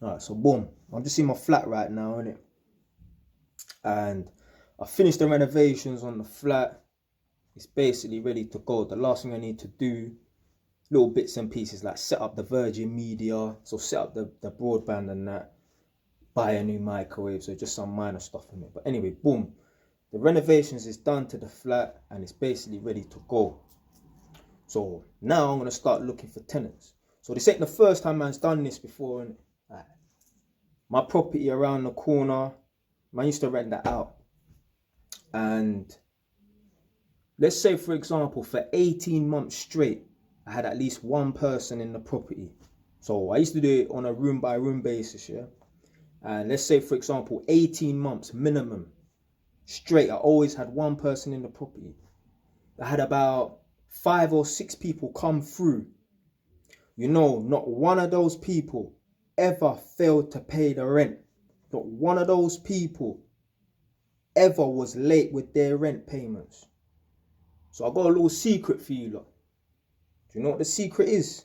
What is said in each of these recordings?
Alright, so boom. I'm just in my flat right now, innit? And I finished the renovations on the flat. It's basically ready to go. The last thing I need to do, little bits and pieces like set up the Virgin Media, so set up the broadband and that, buy a new microwave, so just some minor stuff in it. But anyway, boom. The renovations is done to the flat and it's basically ready to go. So now I'm going to start looking for tenants. So this ain't the first time man's done this before, innit? Like, my property around the corner, man used to rent that out. And let's say, for example, for 18 months straight, I had at least one person in the property. So I used to do it on a room by room basis, yeah? And let's say, for example, 18 months minimum straight, I always had one person in the property. I had about 5 or 6 people come through. You know, not one of those people ever failed to pay the rent. Not one of those people ever was late with their rent payments. So I got a little secret for you lot. Do you know what the secret is?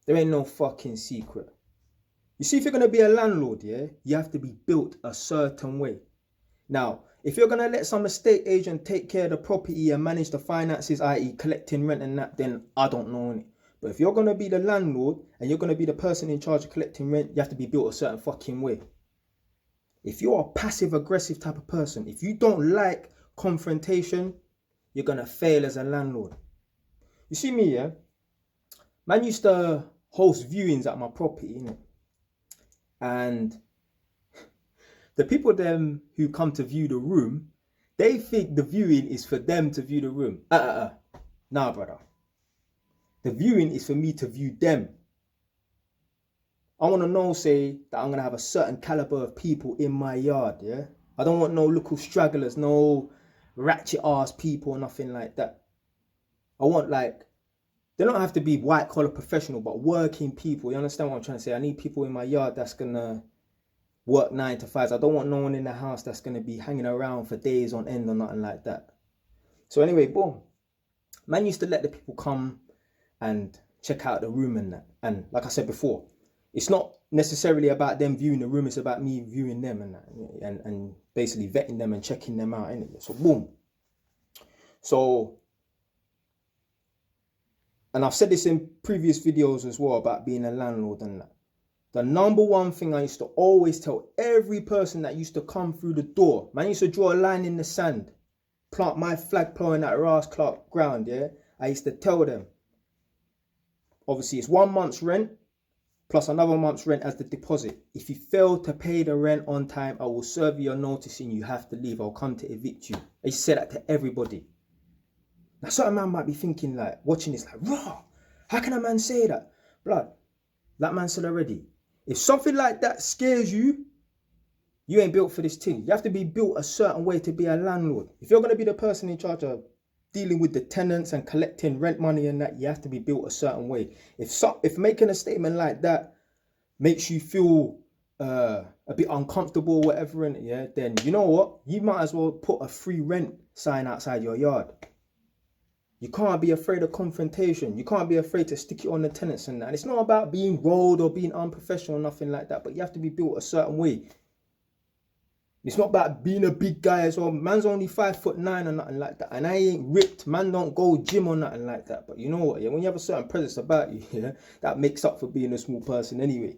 There ain't no fucking secret. You see, if you're going to be a landlord, yeah, you have to be built a certain way. Now, if you're going to let some estate agent take care of the property and manage the finances, i.e. collecting rent and that, then I don't know it. But if you're going to be the landlord and you're going to be the person in charge of collecting rent, you have to be built a certain fucking way. If you're a passive aggressive type of person, if you don't like confrontation, you're going to fail as a landlord. You see me, yeah? Man used to host viewings at my property, innit? And the people them who come to view the room, they think the viewing is for them to view the room. Nah, brother. The viewing is for me to view them. I want to know, say, that I'm going to have a certain caliber of people in my yard, yeah? I don't want no little stragglers, no ratchet ass people or nothing like that. I want, like, they don't have to be white collar professional, but working people. You understand what I'm trying to say? I need people in my yard that's going to work 9 to 5s. I don't want no one in the house that's going to be hanging around for days on end or nothing like that. So anyway, boom. Man used to let the people come and check out the room and that. And like I said before, it's not necessarily about them viewing the room. It's about me viewing them and that, and basically vetting them and checking them out. Anyway. So boom. So, and I've said this in previous videos as well about being a landlord and that. The number one thing I used to always tell every person that used to come through the door, man, I used to draw a line in the sand, plant my flagpole in that Ras Clark ground, yeah? I used to tell them, obviously it's 1 month's rent plus another month's rent as the deposit. If you fail to pay the rent on time, I will serve you a notice and you have to leave. I'll come to evict you. I used to say that to everybody. Now certain man might be thinking, like, watching this like, raw, how can a man say that? Blood, that man said already. If something like that scares you, you ain't built for this thing. You have to be built a certain way to be a landlord. If you're going to be the person in charge of dealing with the tenants and collecting rent money and that, you have to be built a certain way. If making a statement like that makes you feel a bit uncomfortable or whatever, in it, yeah, then you know what? You might as well put a free rent sign outside your yard. You can't be afraid of confrontation. You can't be afraid to stick it on the tenants and that. And it's not about being rolled or being unprofessional or nothing like that, but you have to be built a certain way. It's not about being a big guy as well. Man's only 5'9" or nothing like that. And I ain't ripped. Man don't go gym or nothing like that. But you know what, yeah, when you have a certain presence about you, yeah, that makes up for being a small person anyway.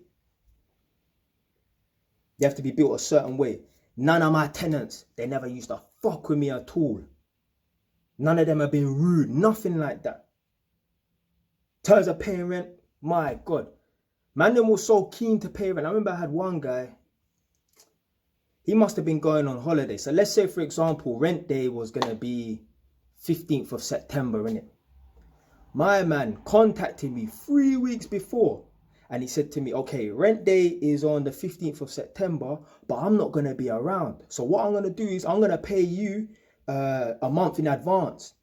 You have to be built a certain way. None of my tenants, they never used to fuck with me at all. None of them have been rude, nothing like that. In terms of paying rent, my God. Man, them was so keen to pay rent. I remember I had one guy, he must have been going on holiday. So let's say, for example, rent day was going to be 15th of September, innit? My man contacted me 3 weeks before. And he said to me, okay, rent day is on the 15th of September, but I'm not going to be around. So what I'm going to do is I'm going to pay you a month in advance.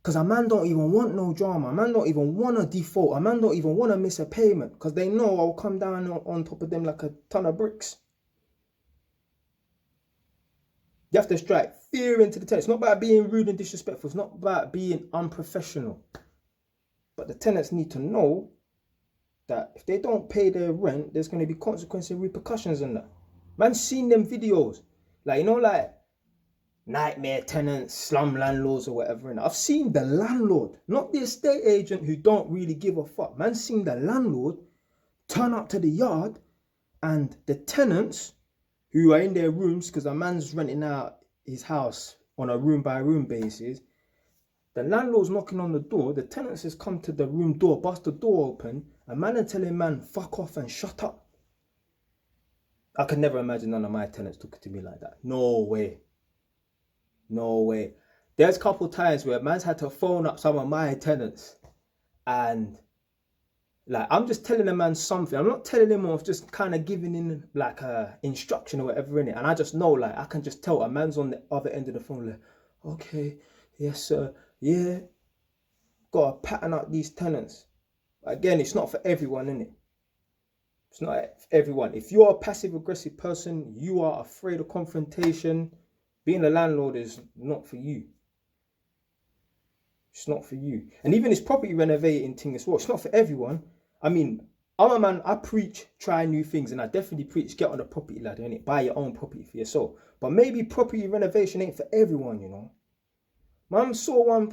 Because a man don't even want no drama. A man don't even want to default. A man don't even want to miss a payment. Because they know I'll come down on top of them like a ton of bricks. You have to strike fear into the tenant. It's not about being rude and disrespectful. It's not about being unprofessional. But the tenants need to know that if they don't pay their rent, there's going to be consequences and repercussions and that. Man's seen them videos. Like, you know, like nightmare tenants, slum landlords or whatever. And I've seen the landlord, not the estate agent who don't really give a fuck. Man's seen the landlord turn up to the yard and the tenants who are in their rooms, because a man's renting out his house on a room by room basis. The landlord's knocking on the door. The tenants has come to the room door, bust the door open. A man and telling man, fuck off and shut up. I could never imagine none of my tenants talking to me like that. No way. No way. There's a couple times where man's had to phone up some of my tenants and like, I'm just telling a man something. I'm not telling him off, just kind of giving him like a instruction or whatever in it. And I just know, like, I can just tell a man's on the other end of the phone, like, okay, yes, sir, yeah. Gotta pattern up these tenants. Again, it's not for everyone, innit? It's not for everyone. If you're a passive-aggressive person, you are afraid of confrontation, being a landlord is not for you. It's not for you. And even this property renovating thing as well, it's not for everyone. I mean, I'm a man, I preach, try new things, and I definitely preach, get on the property ladder, innit? Buy your own property for yourself. But maybe property renovation ain't for everyone, you know? Man saw one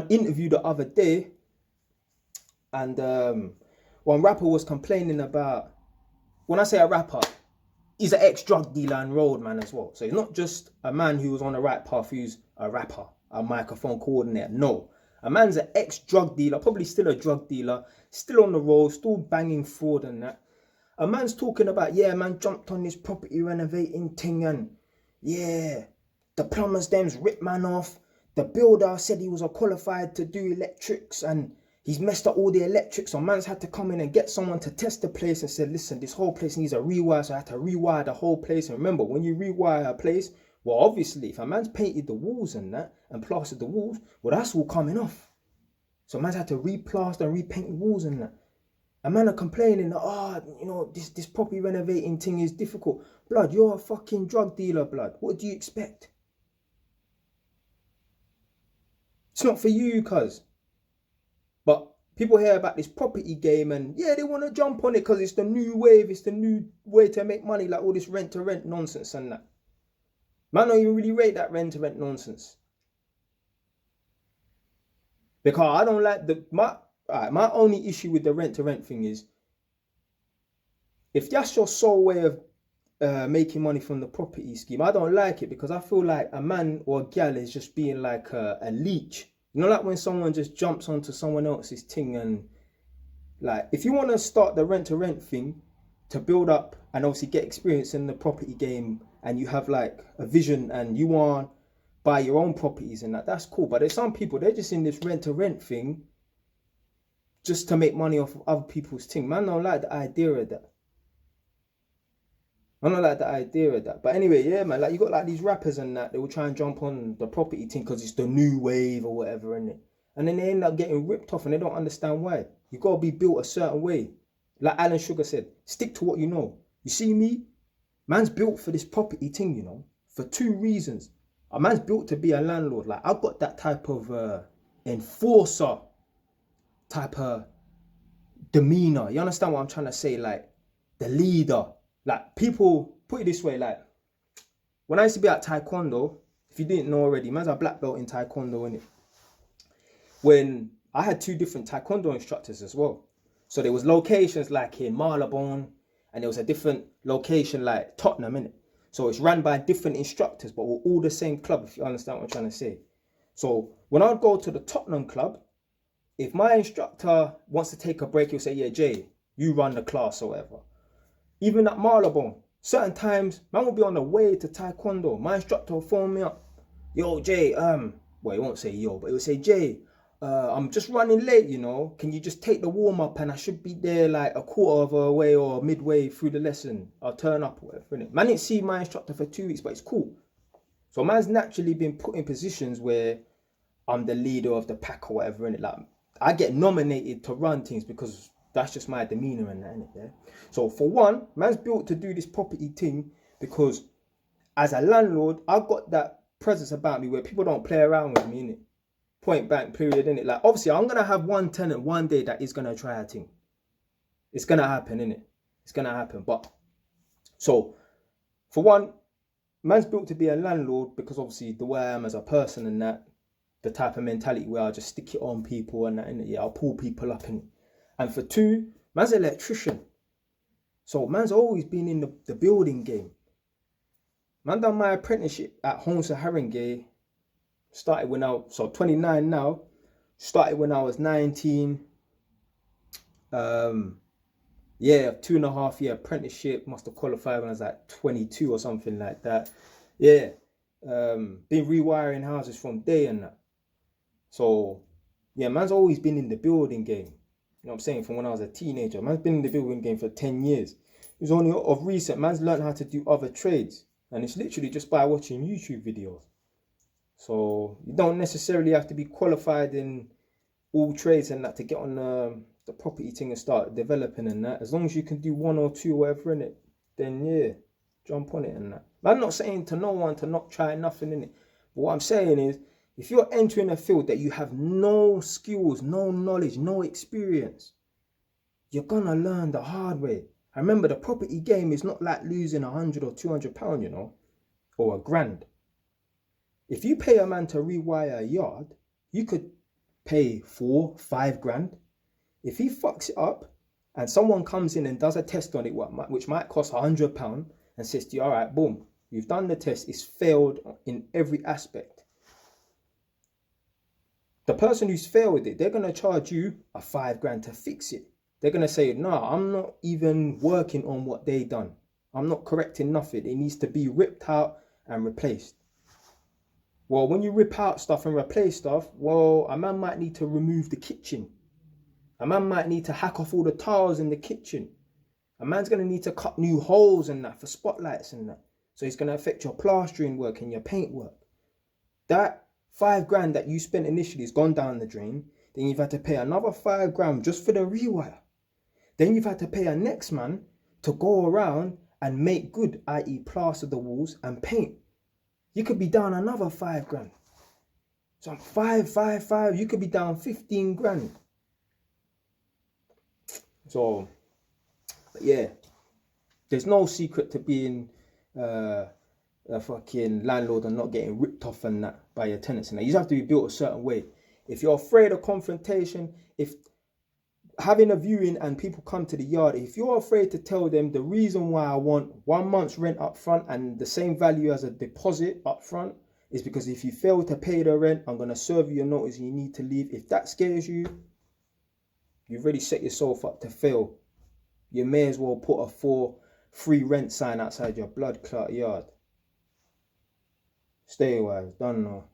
interview the other day, and one rapper was complaining about, when I say a rapper, he's an ex-drug dealer and road man as well. So he's not just a man who was on the right path who's a rapper, a microphone coordinator. No, a man's an ex-drug dealer, probably still a drug dealer, still on the road, still banging fraud and that. A man's talking about, yeah, man jumped on this property renovating thing and yeah, the plumbers them's ripped man off. The builder said he was qualified to do electrics and he's messed up all the electrics. So man's had to come in and get someone to test the place and said, listen, this whole place needs a rewire. So I had to rewire the whole place. And remember, when you rewire a place, well, obviously, if a man's painted the walls and that and plastered the walls, well, that's all coming off. So man's had to replaster and repaint the walls and that. A man are complaining that, you know, this property renovating thing is difficult. Blood, you're a fucking drug dealer, blood. What do you expect? It's not for you, cuz. But people hear about this property game and yeah, they want to jump on it because it's the new wave. It's the new way to make money, like all this rent-to-rent nonsense and that. Man don't even really rate that rent-to-rent nonsense. Because I don't like my only issue with the rent-to-rent thing is, if that's your sole way of making money from the property scheme, I don't like it, because I feel like a man or a gal is just being like a leech. You know, like when someone just jumps onto someone else's thing, and like, if you want to start the rent-to-rent thing to build up and obviously get experience in the property game, and you have like a vision and you want to buy your own properties and that's cool. But there's some people, they're just in this rent-to-rent thing just to make money off of other people's thing. Man, I don't like the idea of that. I don't like the idea of that. But anyway, yeah, man, like, you got like these rappers and that, they will try and jump on the property thing because it's the new wave or whatever, innit? And then they end up getting ripped off and they don't understand why. You got to be built a certain way. Like Alan Sugar said, stick to what you know. You see me? Man's built for this property thing, you know, for two reasons. A man's built to be a landlord. Like, I've got that type of enforcer type of demeanor. You understand what I'm trying to say? Like, the leader. Like, people, put it this way, like, when I used to be at Taekwondo, if you didn't know already, man's a black belt in Taekwondo, innit? When I had two different Taekwondo instructors as well. So there was locations like in Marylebone, and there was a different location like Tottenham, innit? So it's run by different instructors, but we're all the same club, if you understand what I'm trying to say. So when I'd go to the Tottenham club, if my instructor wants to take a break, he'll say, yeah, Jay, you run the class or whatever. Even at Marylebone, certain times, man will be on the way to Taekwondo. My instructor will phone me up. Yo, Jay, well, he won't say yo, but he'll say, Jay, I'm just running late, you know. Can you just take the warm up and I should be there like a quarter of a way or midway through the lesson. I'll turn up or whatever, innit? Man didn't see my instructor for 2 weeks, but it's cool. So man's naturally been put in positions where I'm the leader of the pack or whatever, innit? Like, I get nominated to run things because that's just my demeanor and that, innit? Yeah? So for one, man's built to do this property thing because as a landlord, I've got that presence about me where people don't play around with me, innit? Point blank period, innit? Like, obviously, I'm gonna have one tenant one day that is gonna try a thing. It's gonna happen, innit? It's gonna happen. But so, for one, man's built to be a landlord because obviously the way I am as a person and that, the type of mentality where I just stick it on people and that, innit? Yeah, I'll pull people up in it. And for two, man's an electrician. So man's always been in the building game. Man done my apprenticeship at Home Haringey. Started when I was, so 29 now. Started when I was 19. Yeah, 2.5 year apprenticeship. Must have qualified when I was like 22 or something like that. Yeah. Been rewiring houses from day and that. So yeah, man's always been in the building game. You know what I'm saying? From when I was a teenager. Man's been in the building game for 10 years. It was only of recent, man's learned how to do other trades. And it's literally just by watching YouTube videos. So you don't necessarily have to be qualified in all trades and that to get on the property thing and start developing and that. As long as you can do one or two, whatever in it, then yeah, jump on it and that. But I'm not saying to no one to not try nothing in it. But what I'm saying is, if you're entering a field that you have no skills, no knowledge, no experience, you're gonna learn the hard way. I remember the property game is not like losing £100 or £200, you know, or £1,000. If you pay a man to rewire a yard, you could pay 4, 5 grand. If he fucks it up and someone comes in and does a test on it, which might cost £100 and says to you, all right, boom, you've done the test, it's failed in every aspect. The person who's failed it, they're going to charge you a 5 grand to fix it. They're going to say, no, I'm not even working on what they done. I'm not correcting nothing. It needs to be ripped out and replaced. Well, when you rip out stuff and replace stuff, well, a man might need to remove the kitchen. A man might need to hack off all the tiles in the kitchen. A man's going to need to cut new holes and that for spotlights and that. So it's going to affect your plastering work and your paint work. That 5 grand that you spent initially has gone down the drain. Then you've had to pay another 5 grand just for the rewire. Then you've had to pay a next man to go around and make good, i.e. plaster the walls and paint. You could be down another 5 grand. So 5, you could be down 15 grand. So, but yeah, there's no secret to being a fucking landlord and not getting ripped off and that by your tenants. And that. You just have to be built a certain way. If you're afraid of confrontation, if having a viewing and people come to the yard, if you're afraid to tell them the reason why I want 1 month's rent up front and the same value as a deposit up front is because if you fail to pay the rent, I'm going to serve you a notice and you need to leave. If that scares you, you've already set yourself up to fail. You may as well put a free rent sign outside your blood clot yard. Stay wise, don't know.